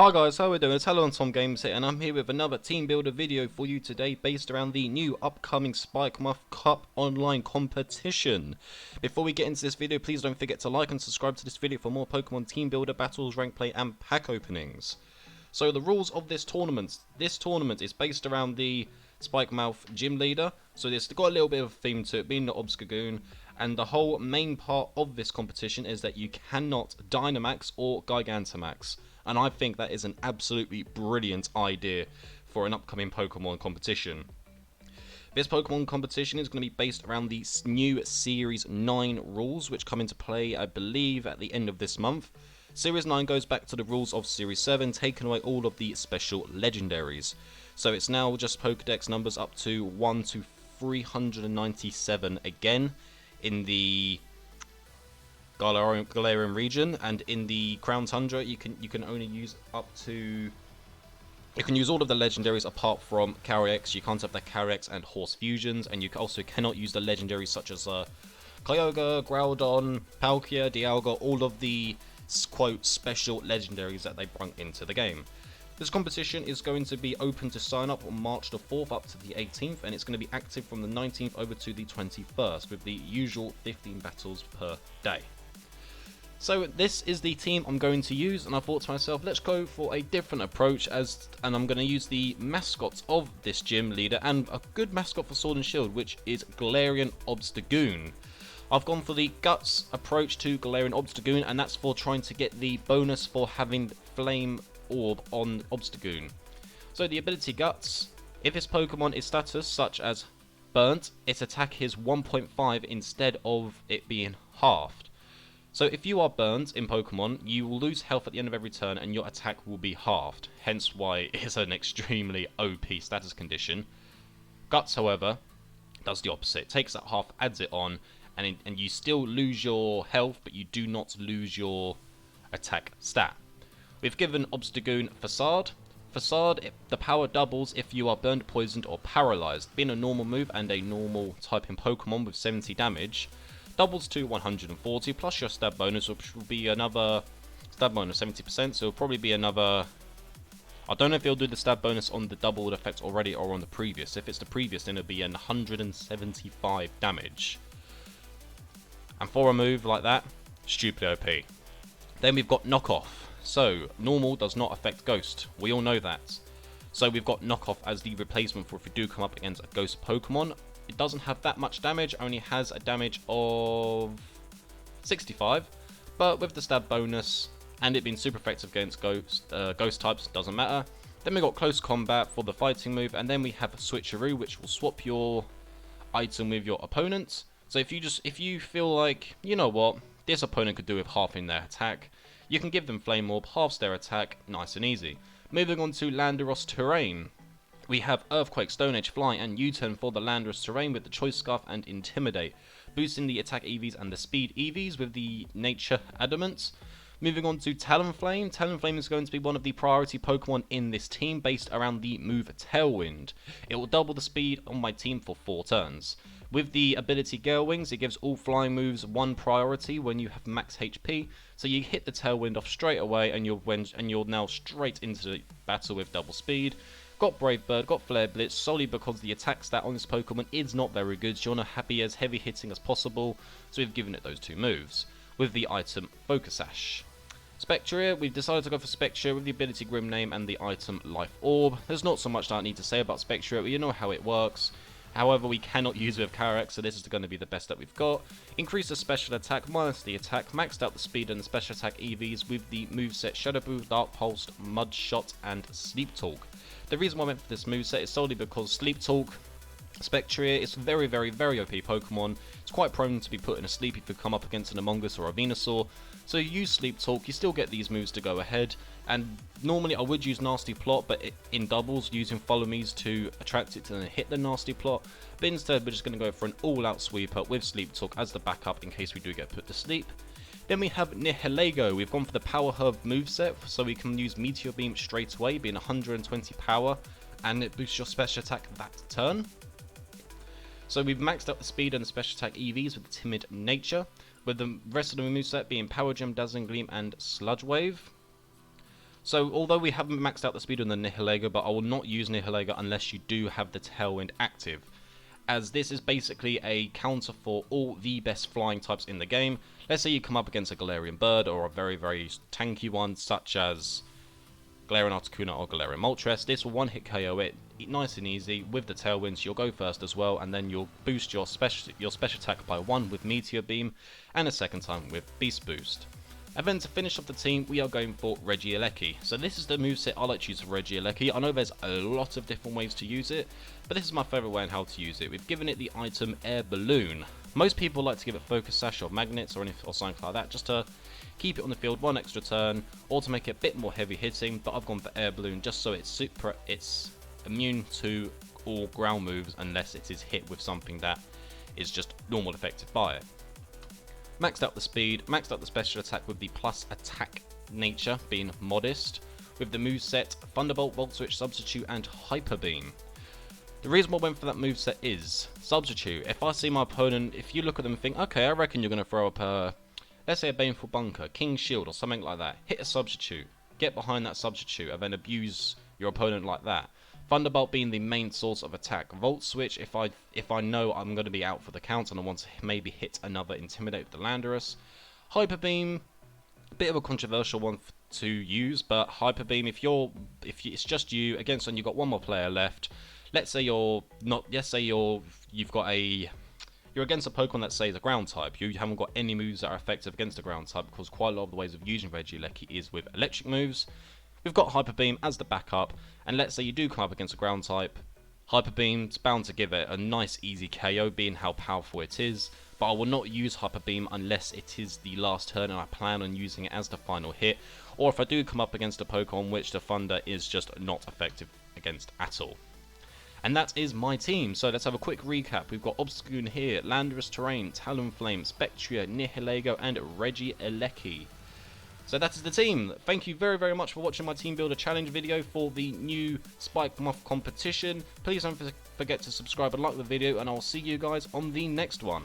Hi guys, how are we doing? It's Talonflame Games here, and I'm here with another team builder video for you today based around the new upcoming Spikemuth Cup online competition. Before we get into this video, please don't forget to like and subscribe to this video for more Pokemon team builder battles, rank play and pack openings. So the rules of this tournament is based around the Spikemuth gym leader, so it's got a little bit of a theme to it, being the Obstagoon, and the whole main part of this competition is that you cannot Dynamax or Gigantamax. And I think that is an absolutely brilliant idea for an upcoming Pokemon competition. This Pokemon competition is going to be based around the new Series 9 rules, which come into play, I believe, at the end of this month. Series 9 goes back to the rules of Series 7, taking away all of the special legendaries. So it's now just Pokedex numbers up to 1 to 397 again in the Galarian region, and in the Crown Tundra you can only use up to, you can use all of the legendaries apart from Calyrex. You can't have the Calyrex and Horse fusions, and you also cannot use the legendaries such as Kyogre, Groudon, Palkia, Dialga, all of the quote special legendaries that they brought into the game. This competition is going to be open to sign up on March the 4th up to the 18th, and it's going to be active from the 19th over to the 21st with the usual 15 battles per day. So this is the team I'm going to use, and I thought to myself, let's go for a different approach, and I'm going to use the mascots of this gym leader, and a good mascot for Sword and Shield, which is Galarian Obstagoon. I've gone for the Guts approach to Galarian Obstagoon, and that's for trying to get the bonus for having Flame Orb on Obstagoon. So the ability Guts, if his Pokemon is status such as Burnt, its attack is 1.5 instead of it being halved. So if you are burned in Pokemon, you will lose health at the end of every turn and your attack will be halved, hence why it is an extremely OP status condition. Guts, however, does the opposite. It takes that half, adds it on, and you still lose your health, but you do not lose your attack stat. We've given Obstagoon Facade. Facade, the power doubles if you are burned, poisoned or paralyzed. Being a normal move and a normal typing Pokemon with 70 damage, doubles to 140 plus your stab bonus, which will be another stab bonus 70%, so it'll probably be another, I don't know if it'll do the stab bonus on the doubled effect already or on the previous. If it's the previous, then it'll be 175 damage. And for a move like that, stupidly OP. Then we've got Knockoff. So normal does not affect Ghost, we all know that. So we've got Knockoff as the replacement for if we do come up against a Ghost Pokemon. It doesn't have that much damage, only has a damage of 65, but with the stab bonus and it being super effective against ghost types, doesn't matter. Then we got Close Combat for the fighting move, and then we have Switcheroo, which will swap your item with your opponent. So if you feel like, you know what, this opponent could do with halving their attack, you can give them Flame Orb, halves their attack, nice and easy. Moving on to Landorus Terrain. We have Earthquake, Stone Edge, Fly, and U-Turn for the Landorus Terrain with the Choice Scarf and Intimidate, boosting the attack EVs and the speed EVs with the Nature Adamants. Moving on to Talonflame. Talonflame is going to be one of the priority Pokemon in this team based around the move Tailwind. It will double the speed on my team for 4 turns. With the ability Gale Wings, it gives all flying moves 1 priority when you have max HP, so you hit the Tailwind off straight away and you're now straight into the battle with double speed. Got Brave Bird, got Flare Blitz, solely because the attack stat on this Pokemon is not very good, so you want to be as heavy hitting as possible, so we've given it those 2 moves. With the item Focus Sash. Spectria, we've decided to go for Spectria with the ability Grim Name and the item Life Orb. There's not so much that I need to say about Spectria, but you know how it works. However, we cannot use it with Calyrex, so this is going to be the best that we've got. Increase the special attack minus the attack, maxed out the speed and the special attack EVs with the moveset Shadow Boo, Dark Pulse, Mud Shot, and Sleep Talk. The reason why I went for this moveset is solely because Sleep Talk, Spectria is very, very, very OP Pokemon. It's quite prone to be put in a sleep if you come up against an Among Us or a Venusaur. So you use Sleep Talk, you still get these moves to go ahead. And normally I would use Nasty Plot, but in doubles, using Follow Me's to attract it to then hit the Nasty Plot. But instead, we're just going to go for an all-out sweeper with Sleep Talk as the backup in case we do get put to sleep. Then we have Nihilego. We've gone for the Power Herb moveset, so we can use Meteor Beam straight away, being 120 power, and it boosts your special attack that turn. So we've maxed out the speed and the special attack EVs with the Timid Nature, with the rest of the moveset being Power Gem, Dazzling Gleam, and Sludge Wave. So although we haven't maxed out the speed on the Nihilego, but I will not use Nihilego unless you do have the Tailwind active, as this is basically a counter for all the best flying types in the game. Let's say you come up against a Galarian Bird or a very, very tanky one such as Galarian Articuno or Galarian Moltres. This will one-hit KO it nice and easy with the Tailwinds. You'll go first as well, and then you'll boost your special attack by 1 with Meteor Beam, and a second time with Beast Boost. And then to finish off the team, we are going for Regieleki. So this is the moveset I like to use for Regieleki. I know there's a lot of different ways to use it, but this is my favourite way on how to use it. We've given it the item Air Balloon. Most people like to give it Focus Sash or Magnets or something like that, just to keep it on the field 1 extra turn, or to make it a bit more heavy hitting, but I've gone for Air Balloon just so it's immune to all ground moves unless it is hit with something that is just normal effective by it. Maxed out the speed, maxed out the special attack with the plus attack nature being modest, with the moveset Thunderbolt, Volt Switch, Substitute and Hyper Beam. The reason why I went for that moveset is Substitute. If I see my opponent, if you look at them and think, okay, I reckon you're going to throw up a, let's say a Baneful Bunker, King's Shield or something like that, hit a Substitute, get behind that Substitute and then abuse your opponent like that. Thunderbolt being the main source of attack. Volt Switch if I know I'm going to be out for the count and I want to maybe hit another Intimidate with the Landorus. Hyper Beam, a bit of a controversial one to use, but Hyper Beam if it's just you against and you've got one more player left. Let's say you're against a Pokemon that says a ground type. You haven't got any moves that are effective against a ground type because quite a lot of the ways of using Regieleki is with electric moves. We've got Hyper Beam as the backup, and let's say you do come up against a ground type, Hyper Beam's bound to give it a nice easy KO being how powerful it is, but I will not use Hyper Beam unless it is the last turn and I plan on using it as the final hit, or if I do come up against a Pokemon which the Thunder is just not effective against at all. And that is my team, so let's have a quick recap. We've got Obstagoon here, Landorus Terrain, Talonflame, Spectria, Nihilego and Regieleki. So that is the team. Thank you very, very much for watching my Team Builder Challenge video for the new Spikemuth competition. Please don't forget to subscribe and like the video, and I'll see you guys on the next one.